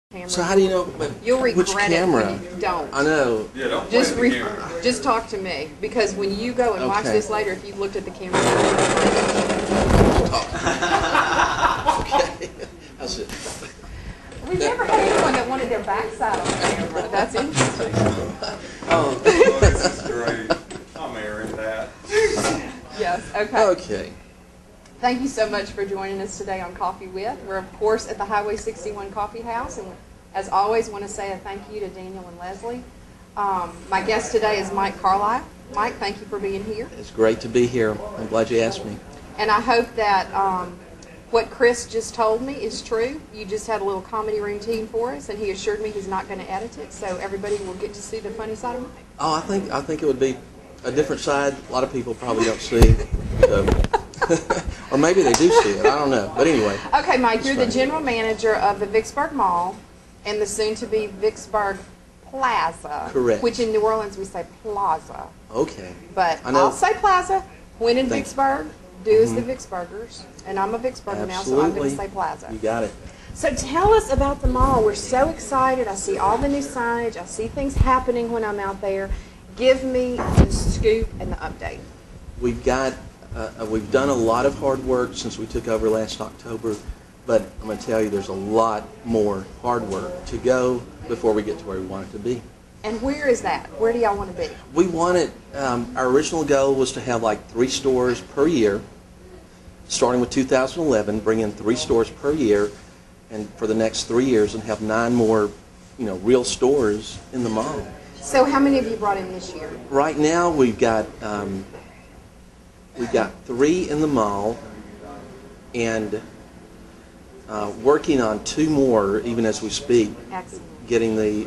camera. So how do you know You'll regret which camera? it when you don't. I know. Yeah, don't Just play the camera. just talk to me, because when you go and watch Okay. this later, if you looked at the camera. Okay. How's it? We've never had anyone that wanted their backside on camera. That's interesting. Oh. This is great. I'm airing that. Yes. Okay. Okay. Thank you so much for joining us today on Coffee With. We're, of course, at the Highway 61 Coffee House, and as always, want to say a thank you to Daniel and Leslie. My guest today is Mike Carlisle. Mike, thank you for being here. It's great to be here. I'm glad you asked me. And I hope that what Chris just told me is true. You just had a little comedy routine for us, and he assured me he's not going to edit it, so everybody will get to see the funny side of Mike. Oh, I think it would be a different side. A lot of people probably don't see. So. Or maybe they do see it. I don't know. But anyway. Okay, Mike, you're the fine. general manager of the Vicksburg Mall and the soon-to-be Vicksburg Plaza. Correct. Which in New Orleans we say Plaza. Okay. But I know. I'll say Plaza. When in Thank you. Vicksburg, do as the Vicksburgers. And I'm a Vicksburger now, so I'm going to say Plaza. You got it. So tell us about the mall. We're so excited. I see all the new signage. I see things happening when I'm out there. Give me the scoop and the update. We've done a lot of hard work since we took over last October, but I'm going to tell you there's a lot more hard work to go before we get to where we want it to be. And where is that? Where do y'all want to be? We wanted, our original goal was to have like 3 stores per year, starting with 2011, bring in 3 stores per year, and for the next 3 years, and have 9 more, real stores in the mall. So how many have you brought in this year? Right now, we've got 3 in the mall, and working on 2 more even as we speak. Excellent. Getting the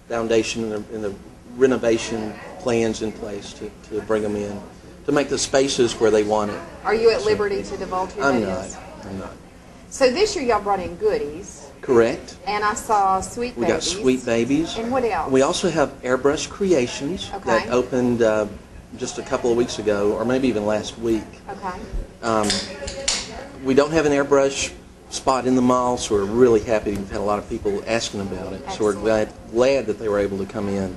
foundation and the renovation plans in place to bring them in, to make the spaces where they want it. Are you at liberty to divulge who I'm that is? not. I'm not. So this year y'all brought in goodies. Correct. And I saw Sweet We Babies. got Sweet Babies. And what else? We also have Airbrush Creations that opened just a couple of weeks ago, or maybe even last week. Okay. We don't have an airbrush spot in the mall, so we're really happy. We've had a lot of people asking about it. Excellent. So we're glad that they were able to come in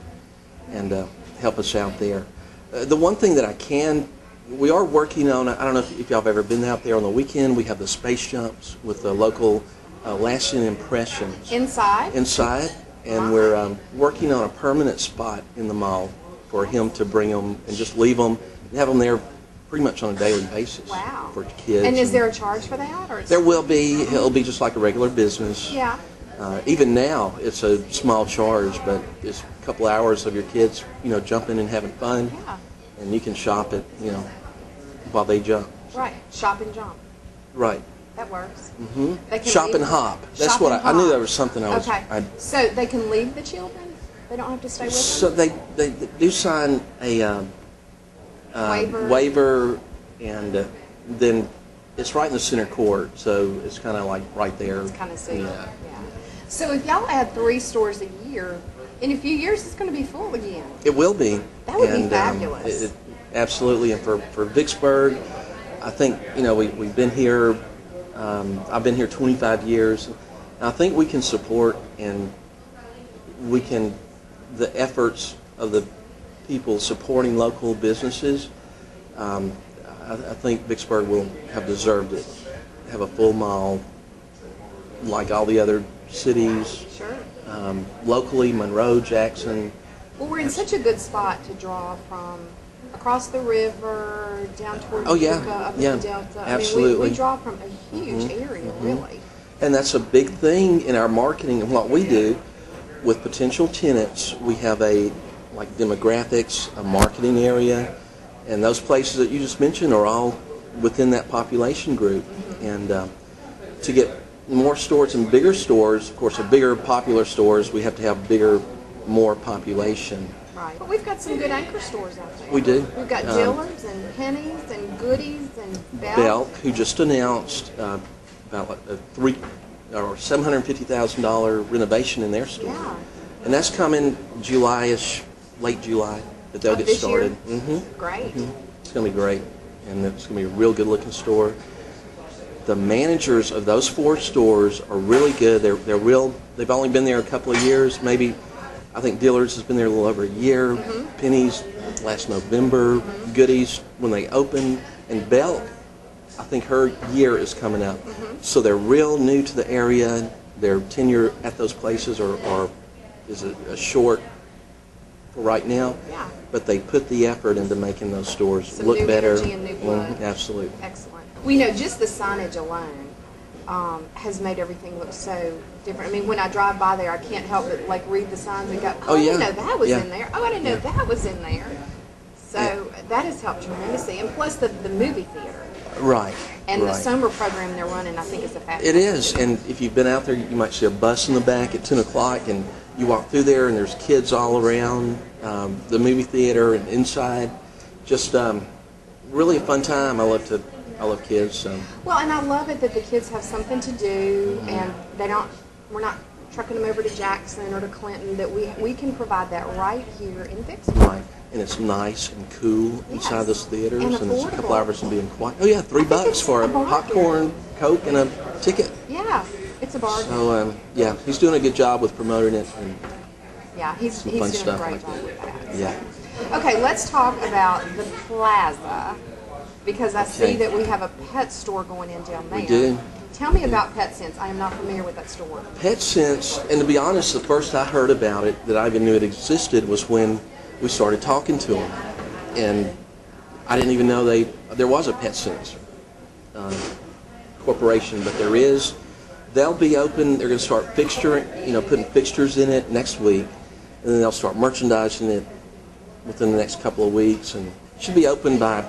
and help us out there. The one thing that we are working on, I don't know if y'all have ever been out there on the weekend, we have the space jumps with the local lasting impressions. Inside? Inside, and we're working on a permanent spot in the mall for him to bring them and just leave them and have them there pretty much on a daily basis. Wow. For kids. And is there a charge for that? Or There will be. It'll be just like a regular business. Yeah. Even now, it's a small charge, but it's a couple hours of your kids, jumping and having fun. Yeah. And you can shop it, while they jump. Right. Shop and jump. Right. That works. Mm-hmm. They can Shop leave- and hop. That's Shop what and I knew hop. there was something I was. Okay. So they can leave the children? They don't have to stay with them? So they do sign a waiver, and then it's right in the center court, so it's kind of like right there. It's kind of safe. Yeah. So if y'all add 3 stores a year, in a few years it's going to be full again. It will be. That would be And, fabulous. Absolutely, and for Vicksburg, I think we've been here. I've been here 25 years. And I think we can support and the efforts of the people supporting local businesses. I think Vicksburg will have deserved it. Have a full mall like all the other cities. Sure. Locally, Monroe, Jackson. Well, we're in such a good spot to draw from across the river, down toward Utica, up yeah, in the Delta. absolutely. I mean, we draw from a huge area, really. And that's a big thing in our marketing and what we do with potential tenants. We have like demographics, a marketing area, and those places that you just mentioned are all within that population group. And to get more stores and bigger stores, of course, bigger popular stores, we have to have more population. Right. But we've got some good anchor stores out there. We do. We've got Dillard's and Penny's and Goodies and Belk, who just announced about a $750,000 renovation in their store. Yeah. And that's coming July-ish, late July, that they'll get this started. year? Great. It's going to be great, and it's going to be a real good-looking store. the managers of those 4 stores are really good. They're real. They've only been there a couple of years, maybe. I think Dillard's has been there a little over a year. Penny's last November. Goody's when they opened, and Belk, I think her year is coming up. So they're real new to the area. Their tenure at those places is a short for right now. Yeah. But they put the effort into making those stores Some look new better. energy and new blood. Absolutely. Excellent. Well, just the signage alone has made everything look so different. I mean, when I drive by there, I can't help but like read the signs and go, Oh, I yeah. didn't know that was Yeah. in there. Oh, I didn't know that was in there. So that has helped tremendously. And plus the movie theater. Right. And the right. summer program they're running, I think, is a fabulous. It is, and if you've been out there, you might see a bus in the back at 10 o'clock, and you walk through there, and there's kids all around the movie theater and inside. Just really a fun time. I love kids. So. Well, and I love it that the kids have something to do, and we're not trucking them over to Jackson or to Clinton. That we can provide that right here in Vicksburg. Right. And it's nice and cool inside those theaters, and it's a couple hours of being quiet. Oh yeah, $3 for a popcorn, Coke, and a ticket. Yeah, it's a bargain. So yeah, he's doing a good job with promoting it. And yeah, he's doing a great job with that. Yeah. Okay, let's talk about the plaza, because I see that we have a pet store going in down there. We do. Tell me about PetSense. I am not familiar with that store. PetSense, and to be honest, the first I heard about it, that I even knew it existed, was when we started talking to them, and I didn't even know there was a PetSense corporation, but there is. They'll be open. They're going to start putting fixtures in it next week, and then they'll start merchandising it within the next couple of weeks, and it should be open by,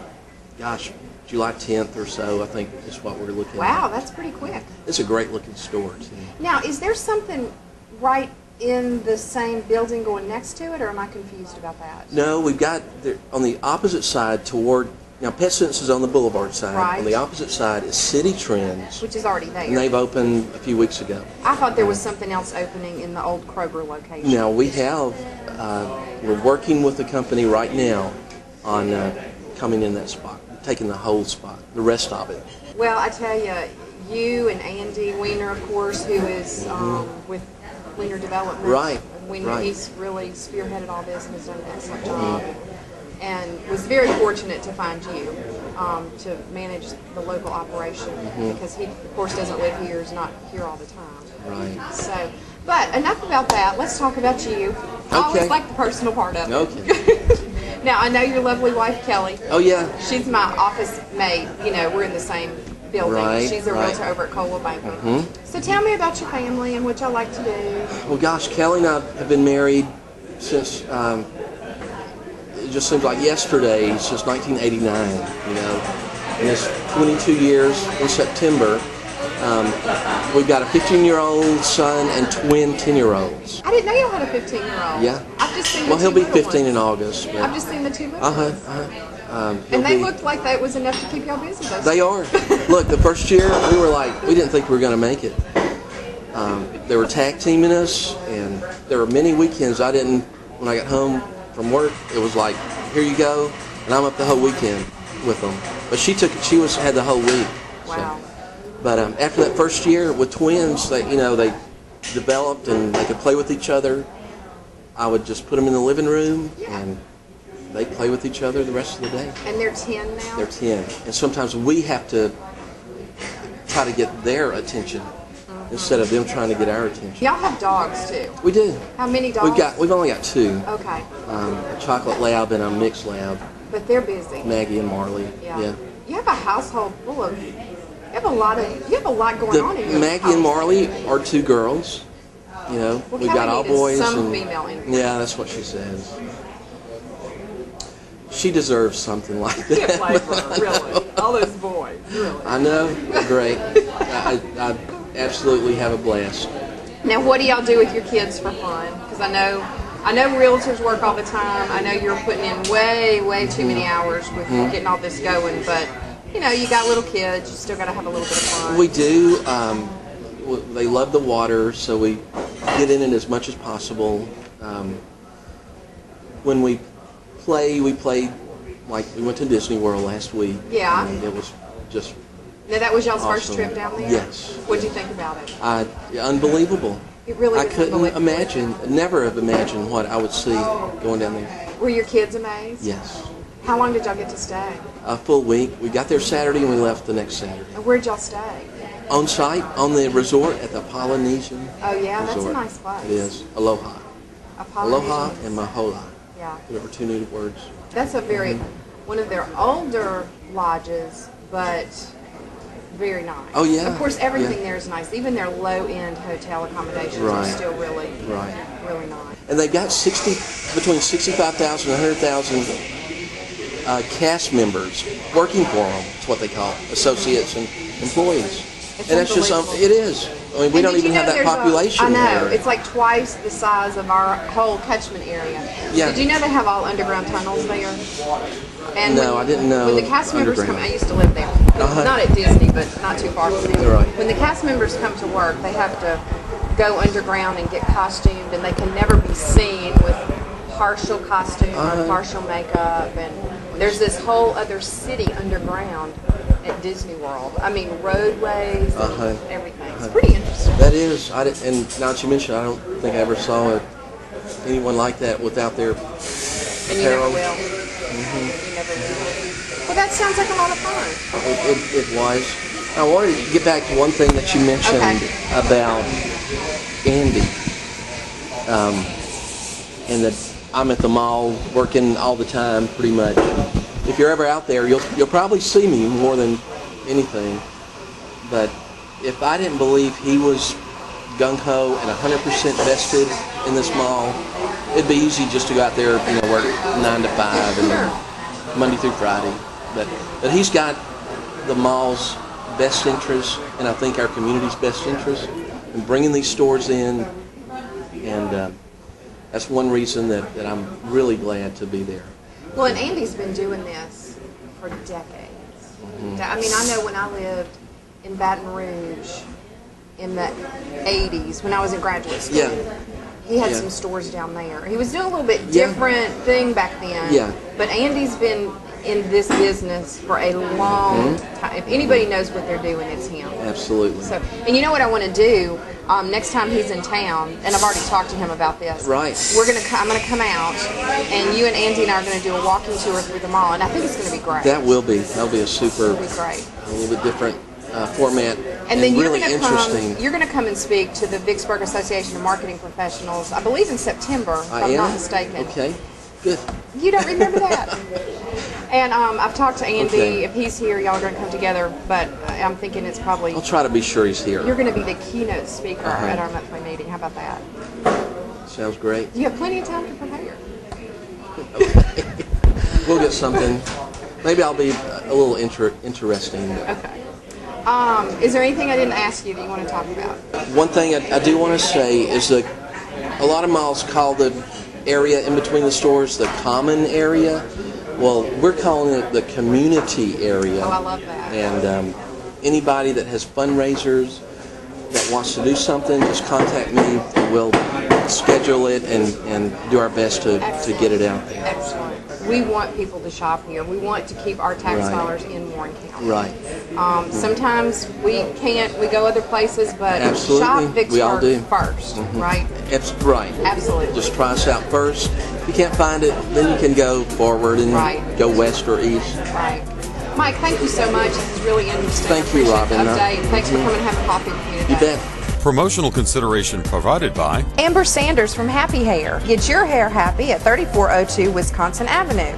July 10th or so, I think is what we're looking at. Wow, that's pretty quick. It's a great looking store too. Now, is there something right in the same building going next to it, or am I confused about that? No, we've got on the opposite side now PetSense is on the Boulevard side. Right. On the opposite side is City Trends, Which is already there. and they've opened a few weeks ago. I thought there was something else opening in the old Kroger location. Now we have, we're working with the company right now on coming in that spot, taking the whole spot, the rest of it. Well, I tell you and Andy Weiner, of course, who is with Weiner Development. Right. He's really spearheaded all this and has done an excellent job. And was very fortunate to find you to manage the local operation, because he, of course, doesn't live here, is not here all the time. Right. So, but enough about that. Let's talk about you. I always like the personal part of it. Okay. Now, I know your lovely wife, Kelly. Oh yeah. She's my office mate. We're in the same building. Right, She's a realtor over at Coldwell Banker. So tell me about your family and what y'all like to do. Well, gosh, Kelly and I have been married since, it just seems like yesterday, since 1989, And it's 22 years in September. We've got a 15-year-old son and twin 10-year-olds. I didn't know you had a 15-year-old. Yeah. I've just seen Well, the he'll two be little 15 ones. in August. But I've just seen the two little ones. He'll And they be- looked like that was enough to keep y'all busy. They are. Look, the first year we didn't think we were going to make it. They were tag teaming us, and there were many weekends when I got home from work, it was like, here you go, and I'm up the whole weekend with them. But she had the whole week. Wow. So. But after that first year with twins, they developed and they could play with each other. I would just put them in the living room, and they play with each other the rest of the day. And they're 10 now? They're 10. And sometimes we have to try to get their attention instead of them trying to get our attention. Y'all have dogs, too. We do. How many dogs? We've only got 2. Okay. A chocolate lab and a mixed lab. But they're busy. Maggie and Marley. Yeah. You have a household full of... You have a lot going on in your Maggie house. and Marley are 2 girls. Well, We've got all boys. Some female in here. Yeah, that's what she says. She deserves something like that. Can't blame her, really. All those boys, really. I know. They're great. I absolutely have a blast. Now, what do y'all do with your kids for fun? Because I know realtors work all the time. I know you're putting in way too many hours with getting all this going. But, you got little kids. You still got to have a little bit of fun. We do. They love the water, so we get in it as much as possible. When we play like we went to Disney World last week. Yeah. And it was just Now, that was y'all's first awesome. trip down there? Yes. What'd you think about it? Unbelievable. It really I was couldn't unbelievable. never have imagined what I would see going down there. Were your kids amazed? Yes. How long did y'all get to stay? A full week. We got there Saturday and we left the next Saturday. And where'd y'all stay? On site, on the resort at the Polynesian Oh, yeah? Resort. That's a nice place. It is. Aloha. Aloha and Mahola. Yeah. There were two new words. That's a very, one of their older lodges, but very nice. Oh, yeah. Of course, everything Yeah. there is nice. Even their low-end hotel accommodations are Right. still really, Right. really nice. And they've got between 65,000 and 100,000 cast members working for them. That's what they call it, associates and employees. It's And that's just unbelievable. it is. I mean, we And don't did you even have know that there's population I know. here. It's like twice the size of our whole catchment area. Yeah. Did you know they have all underground tunnels there? And No, I didn't know When the cast members come, underground. I used to live there. Not at Disney, but not too far from there. Right. When the cast members come to work, they have to go underground and get costumed, and they can never be seen with partial costume or partial makeup. And there's this whole other city underground at Disney World. I mean, roadways and everything. It's pretty interesting. That is. And now that you mention it, I don't think I ever saw anyone like that without their And you never apparel. will. You never will. Well, that sounds like a lot of fun. It was. I wanted to get back to one thing that you mentioned about Andy. And that I'm at the mall working all the time, pretty much. If you're ever out there, you'll probably see me more than anything. But if I didn't believe he was gung-ho and 100% vested in this mall, it'd be easy just to go out there, work 9 to 5 and Monday through Friday. But he's got the mall's best interest, and I think our community's best interest in bringing these stores in. And that's one reason that I'm really glad to be there. Well, and Andy's been doing this for decades. I mean, I know when I lived in Baton Rouge in the 80s, when I was in graduate school, he had some stores down there. He was doing a little bit different thing back then. Yeah. But Andy's been in this business for a long time. If anybody knows what they're doing, it's him. Absolutely. So, and you know what I want to do? Next time he's in town, and I've already talked to him about this. Right. I'm gonna come out, and you and Andy and I are gonna do a walking tour through the mall, and I think it's gonna be great. That'll be a super, It'll be great. a little bit different format, And then you're really gonna interesting. come. You're gonna come and speak to the Vicksburg Association of Marketing Professionals. I believe in September, if I'm not mistaken. Okay, good. You don't remember that? And I've talked to Andy. Okay. If he's here, y'all are going to come together. But I'm thinking it's probably I'll try to be sure he's here. you're going to be the keynote speaker at our monthly meeting. How about that? Sounds great. You have plenty of time to prepare. We'll get something. Maybe I'll be a little interesting. Okay. Is there anything I didn't ask you that you want to talk about? One thing I do want to say is that a lot of malls call the area in between the stores the common area. Well, we're calling it the community area. Oh, I love that. And anybody that has fundraisers that wants to do something, just contact me and we'll schedule it and do our best to get it out there. Excellent. We want people to shop here. We want to keep our tax Right. dollars in Warren County. Right. Sometimes we can't. We go other places, but Absolutely. shop We Vicksburg all do. first, right? It's right. Absolutely. Just try us out first. If you can't find it, then you can go forward and go west or east. Right. Mike, thank you so much. This is really interesting. Thank you, I appreciate Robin. the update. Thanks for coming and having coffee with me today. You bet. Promotional consideration provided by Amber Sanders from Happy Hair. Get your hair happy at 3402 Wisconsin Avenue.